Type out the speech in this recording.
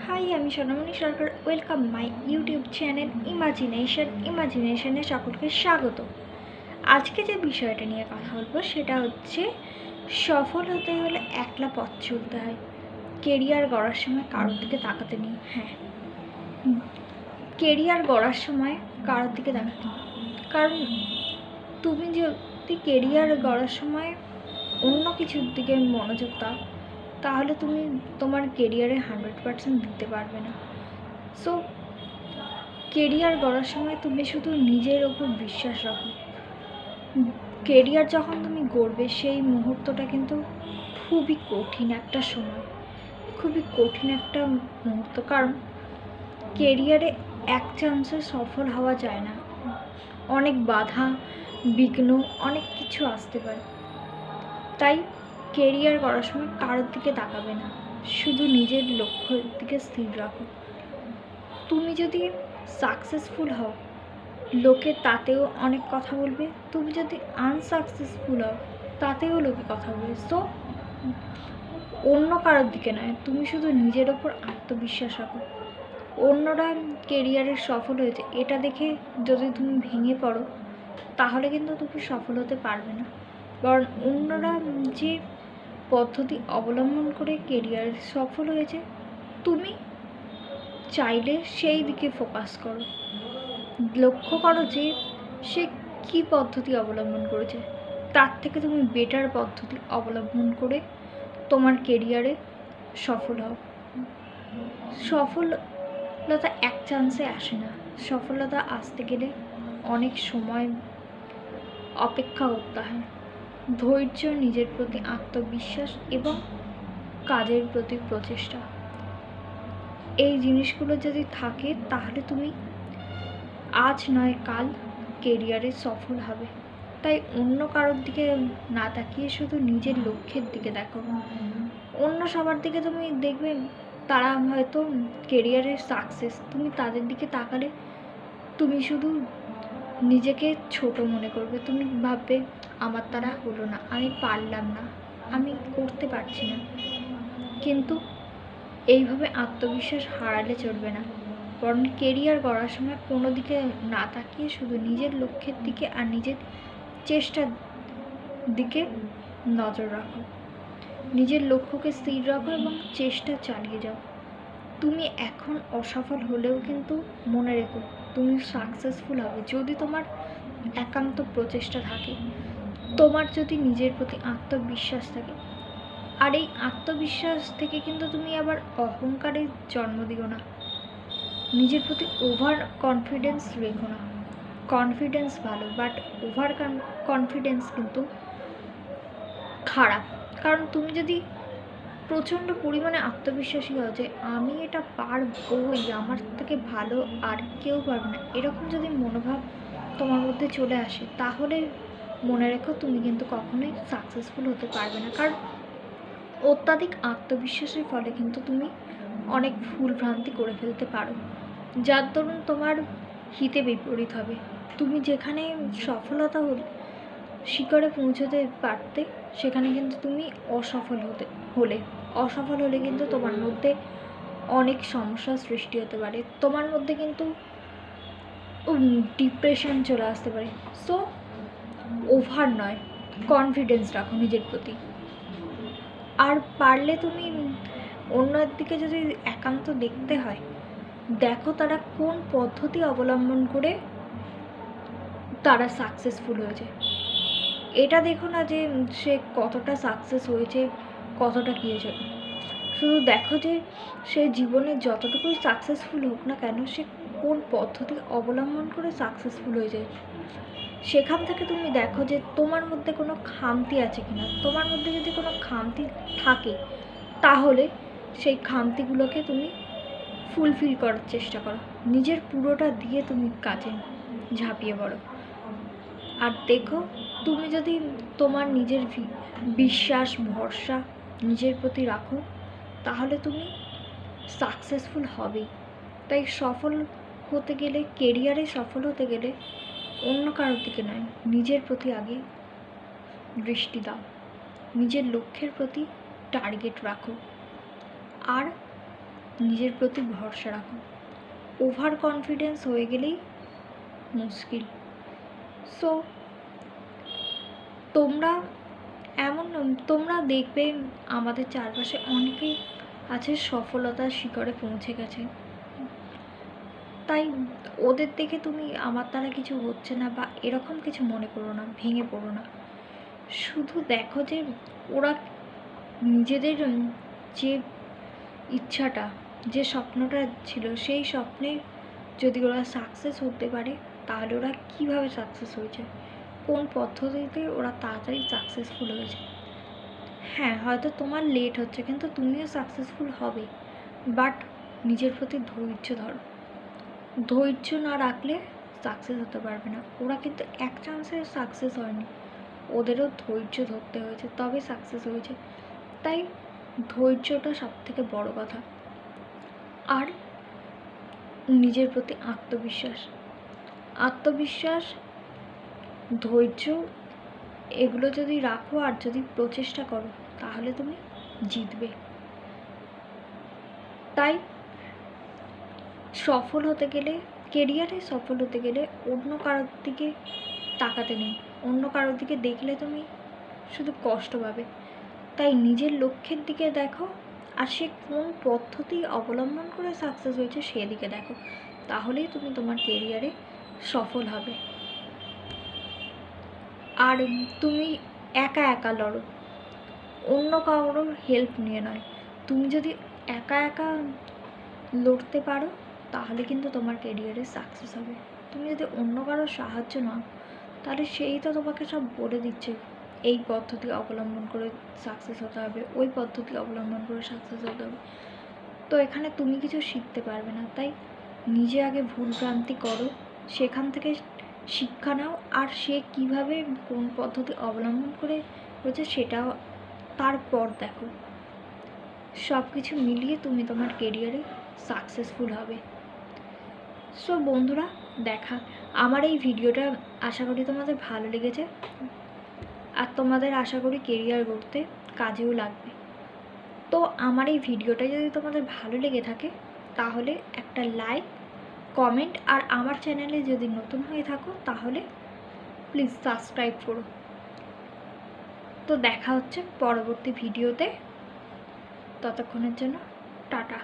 High, আমি সোনামণি সরকার। Welcome my YouTube channel ইমাজিনেশনে সকলকে স্বাগত। আজকে যে বিষয়টা নিয়ে কথা বলবো সেটা হচ্ছে সফল হতে হলে একলা পথ চলতে হয়, কেরিয়ার গড়ার সময় কারোর দিকে তাকাতে নেই। হ্যাঁ, কেরিয়ার গড়ার সময় কারোর দিকে তাকাতে নেই, কারণ তুমি যদি কেরিয়ার গড়ার সময় অন্য কিছুর দিকে মনোযোগ দাও তাহলে তুমি তোমার কেরিয়ারে 100% দিতে পারবে না। সো কেরিয়ার গড়ার সময় তুমি শুধু নিজের ওপর বিশ্বাস রাখো। কেরিয়ার যখন তুমি গড়বে সেই মুহূর্তটা কিন্তু খুবই কঠিন একটা সময়, খুবই কঠিন একটা মুহূর্ত, কারণ কেরিয়ারে এক চান্সে সফল হওয়া যায় না। অনেক বাধা বিঘ্ন অনেক কিছু আসতে পারে। তাই কেরিয়ার করার সময় কারোর দিকে তাকাবে না, শুধু নিজের লক্ষ্যের দিকে স্থির রাখো। তুমি যদি সাকসেসফুল হও লোকে তাতেও অনেক কথা বলবে, তুমি যদি আনসাকসেসফুল হও তাতেও লোকে কথা বলবে। সো অন্য কারোর দিকে নয়, তুমি শুধু নিজের ওপর আত্মবিশ্বাস রাখো। অন্যরা কেরিয়ারে সফল হয়েছে এটা দেখে যদি তুমি ভেঙে পড়ো তাহলে কিন্তু তুমি সফল হতে পারবে না। কারণ অন্যরা যে পদ্ধতি অবলম্বন করে কেরিয়ার সফল হয়েছে, তুমি চাইলে সেই দিকে ফোকাস করো, লক্ষ্য করো যে সে কী পদ্ধতি অবলম্বন করেছে, তার থেকে তুমি বেটার পদ্ধতি অবলম্বন করে তোমার কেরিয়ারে সফল হও। সফলতা এক চান্সে আসে না, সফলতা আসতে গেলে অনেক সময় অপেক্ষা করতে হয়। ধৈর্য, নিজের প্রতি আত্মবিশ্বাস এবং কাজের প্রতি প্রচেষ্টা, এই জিনিসগুলো যদি থাকে তাহলে তুমি আজ নয় কাল কেরিয়ারে সফল হবে। তাই অন্য কারোর দিকে না তাকিয়ে শুধু নিজের লক্ষ্যের দিকে দেখো। অন্য সবার দিকে তুমি দেখবে তারা হয়তো কেরিয়ারের সাকসেস, তুমি তাদের দিকে তাকালে তুমি শুধু নিজেকে ছোট মনে করবে। তুমি ভাববে আমার দ্বারা হলো না, আমি পারলাম না, আমি করতে পারছি না। কিন্তু এইভাবে আত্মবিশ্বাস হারালে চলবে না, বরং কেরিয়ার গড়ার সময় কোনো দিকে না তাকিয়ে শুধু নিজের লক্ষ্যের দিকে আর নিজের চেষ্টার দিকে নজর রাখো। নিজের লক্ষ্যকে স্থির রাখো এবং চেষ্টা চালিয়ে যাও। তুমি এখন অসফল হলেও কিন্তু মনে রেখো তুমি সাকসেসফুল হবে যদি তোমার একান্ত প্রচেষ্টা থাকে, তোমার যদি নিজের প্রতি আত্মবিশ্বাস থাকে। আর এই আত্মবিশ্বাস থেকে কিন্তু তুমি আবার অহংকারের জন্ম দিও না, নিজের প্রতি ওভার কনফিডেন্স রেখো না। কনফিডেন্স ভালো, বাট ওভার কনফিডেন্স কিন্তু খারাপ। কারণ তুমি যদি প্রচণ্ড পরিমাণে আত্মবিশ্বাসী হও যে আমি এটা পারবই, আমার থেকে ভালো আর কেউ পারবে না, এরকম যদি মনোভাব তোমার মধ্যে চলে আসে তাহলে মনে রেখো তুমি কিন্তু কখনোই সাকসেসফুল হতে পারবে না। কারণ অত্যাধিক আত্মবিশ্বাসের ফলে কিন্তু তুমি অনেক ভুলভ্রান্তি করে ফেলতে পারো, যার দরুন তোমার হিতে বিপরীত হবে। তুমি যেখানে সফলতা শিখরে পৌঁছতে পারতে সেখানে কিন্তু তুমি অসফল হলে কিন্তু তোমার মধ্যে অনেক সমস্যার সৃষ্টি হতে পারে, তোমার মধ্যে কিন্তু ডিপ্রেশন চলে আসতে পারে। সো ওভার নয়, কনফিডেন্স রাখো নিজের প্রতি। আর পারলে তুমি অন্যের দিকে যদি একান্ত দেখতে হয়, দেখো তারা কোন পদ্ধতি অবলম্বন করে তারা সাকসেসফুল হয়েছে। এটা দেখো না যে সে কতটা সাকসেস হয়েছে, কতটা কী হয়েছে, শুধু দেখো যে সে জীবনে যতটুকুই সাকসেসফুল হোক না কেন সে কোন পদ্ধতি অবলম্বন করে সাকসেসফুল হয়েছে। সেখান থেকে তুমি দেখো যে তোমার মধ্যে কোনো খামতি আছে কিনা। তোমার মধ্যে যদি কোনো খামতি থাকে তাহলে সেই খামতিগুলোকে তুমি ফুলফিল করার চেষ্টা করো, নিজের পুরোটা দিয়ে তুমি কাজে ঝাঁপিয়ে পড়ো। আর দেখো তুমি যদি তোমার নিজের বিশ্বাস ভরসা নিজের প্রতি রাখো তাহলে তুমি সাকসেসফুল হবেই। তাই সফল হতে গেলে, কেরিয়ারে সফল হতে গেলে অন্য কারোর দিকে নয়, নিজের প্রতি আগে দৃষ্টি দাও, নিজের লক্ষ্যের প্রতি টার্গেট রাখো। আর নিজের প্রতি ভরসা রাখো। ওভার কনফিডেন্স হয়ে গেলেই মুশকিল। সো তোমরা দেখবে আমাদের চারপাশে অনেকেই আছে সফলতার শিখরে পৌঁছে গেছে, তাই ওদের দেখে তুমি আমার দ্বারা কিছু হচ্ছে না বা এরকম কিছু মনে করো না, ভেঙে পড়ো না। শুধু দেখো যে ওরা নিজেদের যে ইচ্ছাটা, যে স্বপ্নটা ছিল, সেই স্বপ্নে যদি ওরা সাকসেস হতে পারে তাহলে ওরা কীভাবে সাকসেস হয়েছে, কোন পদ্ধতিতে ওরা তাড়াতাড়ি সাকসেসফুল হয়েছে। হ্যাঁ, হয়তো তোমার লেট হচ্ছে কিন্তু তুমিও সাকসেসফুল হবে, বাট নিজের প্রতি ধৈর্য ধরো। ধৈর্য না রাখলে সাকসেস হতে পারবে না। ওরা কিন্তু এক চান্সে সাকসেস হয়নি, ওদেরও ধৈর্য ধরতে হয়েছে, তবে সাকসেস হয়েছে। তাই ধৈর্যটা সবথেকে বড় কথা। আর নিজের প্রতি আত্মবিশ্বাস, ধৈর্য এগুলো যদি রাখো আর যদি প্রচেষ্টা করো তাহলে তুমি জিতবে। তাই সফল হতে গেলে, কেরিয়ারে সফল হতে গেলে অন্য কারোর দিকে তাকাতে নেই। অন্য কারোর দিকে দেখলে তুমি শুধু কষ্ট পাবে। তাই নিজের লক্ষ্যের দিকে দেখো, আর সে কোন পদ্ধতি অবলম্বন করে সাকসেস হয়েছে সেদিকে দেখো, তাহলেই তুমি তোমার কেরিয়ারে সফল হবে। আর তুমি একা একা লড়ো, অন্য কারোর হেল্প নিয়ে নয়। তুমি যদি একা একা লড়তে পারো তাহলে কিন্তু তোমার কেরিয়ারে সাকসেস হবে। তুমি যদি অন্য কারোর সাহায্য নাও তাহলে সেই তো তোমাকে সব বলে দিচ্ছে, এই পদ্ধতি অবলম্বন করে সাকসেস হতে হবে, ওই পদ্ধতি অবলম্বন করে সাকসেস হতে হবে। তো এখানে তুমি কিছু শিখতে পারবে না। তাই নিজে আগে ভুলভ্রান্তি করো, সেখান থেকে শিক্ষা নাও, আর সে কীভাবে কোন পদ্ধতি অবলম্বন করে হয়েছে সেটাও তারপর দেখো। সব কিছু মিলিয়ে তুমি তোমার কেরিয়ারে সাকসেসফুল হবে। সো বন্ধুরা, আমার এই ভিডিওটা আশা করি তোমাদের ভালো লেগেছে, আর তোমাদের আশা করি কেরিয়ার গড়তে কাজেও লাগবে। তো আমার এই ভিডিওটা যদি তোমাদের ভালো লেগে থাকে তাহলে একটা লাইক, কমেন্ট, আর আমার চ্যানেলে যদি নতুন হয়ে থাকো তাহলে প্লিজ সাবস্ক্রাইব করো। তো দেখা হচ্ছে পরবর্তী ভিডিওতে, ততক্ষণের জন্য টাটা।